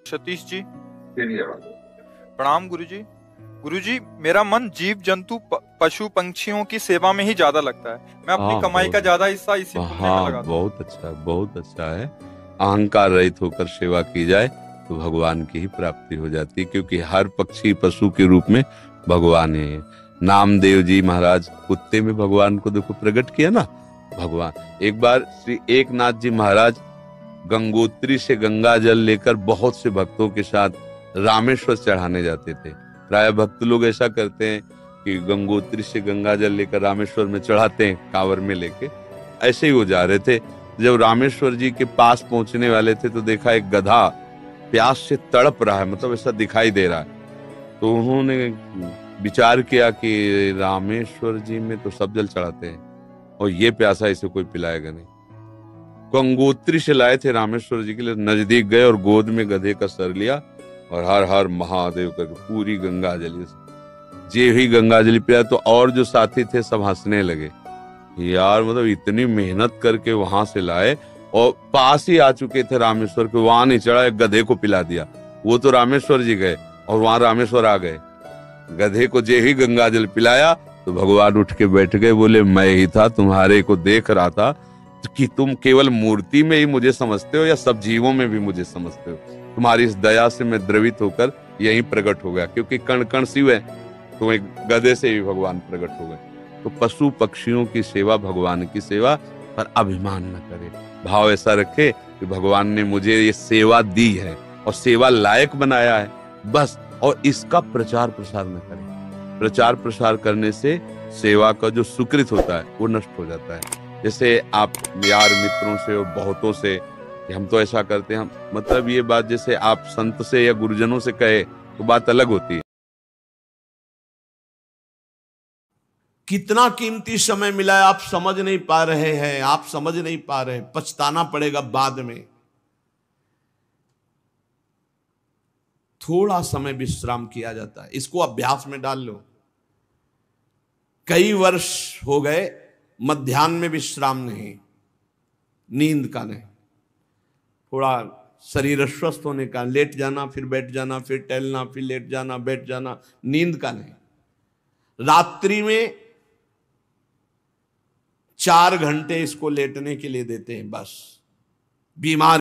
सतीश जी, प्रणाम गुरुजी। गुरुजी, मेरा मन जीव जंतु पशु पंछियों की सेवा में ही ज्यादा लगता है। मैं अपनी हाँ, कमाई का ज्यादा हिस्सा इसी पुण्य में हाँ, लगाता हूँ। बहुत अच्छा है। अहंकार रहित होकर सेवा की जाए तो भगवान की ही प्राप्ति हो जाती है, क्योंकि हर पक्षी पशु के रूप में भगवान है। नामदेव जी महाराज कुत्ते में भगवान को देखो प्रकट किया ना। भगवान एक बार श्री एकनाथ जी महाराज गंगोत्री से गंगा जल लेकर बहुत से भक्तों के साथ रामेश्वर चढ़ाने जाते थे। प्राय भक्त लोग ऐसा करते हैं कि गंगोत्री से गंगा जल लेकर रामेश्वर में चढ़ाते हैं कांवर में लेके। ऐसे ही वो जा रहे थे। जब रामेश्वर जी के पास पहुंचने वाले थे तो देखा एक गधा प्यास से तड़प रहा है, मतलब ऐसा दिखाई दे रहा है। तो उन्होंने विचार किया कि रामेश्वर जी में तो सब जल चढ़ाते हैं और ये प्यासा इसे कोई पिलाएगा नहीं। गंगोत्री से लाए थे रामेश्वर जी के लिए, नजदीक गए और गोद में गधे का सर लिया और हर हर महादेव करके पूरी गंगा जली जे ही गंगा जली पिया। तो और जो साथी थे सब हंसने लगे, यार मतलब इतनी मेहनत करके वहां से लाए और पास ही आ चुके थे रामेश्वर के, वहां नहीं चढ़ा, एक गधे को पिला दिया। वो तो रामेश्वर जी गए और वहां रामेश्वर आ गए। गधे को जे ही गंगा जल पिलाया तो भगवान उठ के बैठ गए, बोले मैं ही था, तुम्हारे को देख रहा था कि तुम केवल मूर्ति में ही मुझे समझते हो या सब जीवों में भी मुझे समझते हो। तुम्हारी इस दया से मैं द्रवित होकर यहीं प्रकट हो गया, क्योंकि कण कण शिव है, तो एक गधे से भी भगवान प्रकट हो गए। तो पशु पक्षियों की सेवा भगवान की सेवा, पर अभिमान न करे। भाव ऐसा रखे कि भगवान ने मुझे ये सेवा दी है और सेवा लायक बनाया है, बस। और इसका प्रचार प्रसार न करे। प्रचार प्रसार करने से सेवा का जो सुकृत होता है वो नष्ट हो जाता है। जैसे आप यार मित्रों से और बहुतों से कि हम तो ऐसा करते हैं, मतलब ये बात जैसे आप संत से या गुरुजनों से कहे तो बात अलग होती है। कितना कीमती समय मिला है, आप समझ नहीं पा रहे हैं, आप समझ नहीं पा रहे, पछताना पड़ेगा बाद में। थोड़ा समय विश्राम किया जाता है, इसको अभ्यास में डाल लो। कई वर्ष हो गए मध्याह्न में विश्राम नहीं, नींद का नहीं, थोड़ा शरीर स्वस्थ होने का, लेट जाना फिर बैठ जाना, फिर टहलना, फिर लेट जाना बैठ जाना, नींद का नहीं। रात्रि में 4 घंटे इसको लेटने के लिए देते हैं, बस। बीमार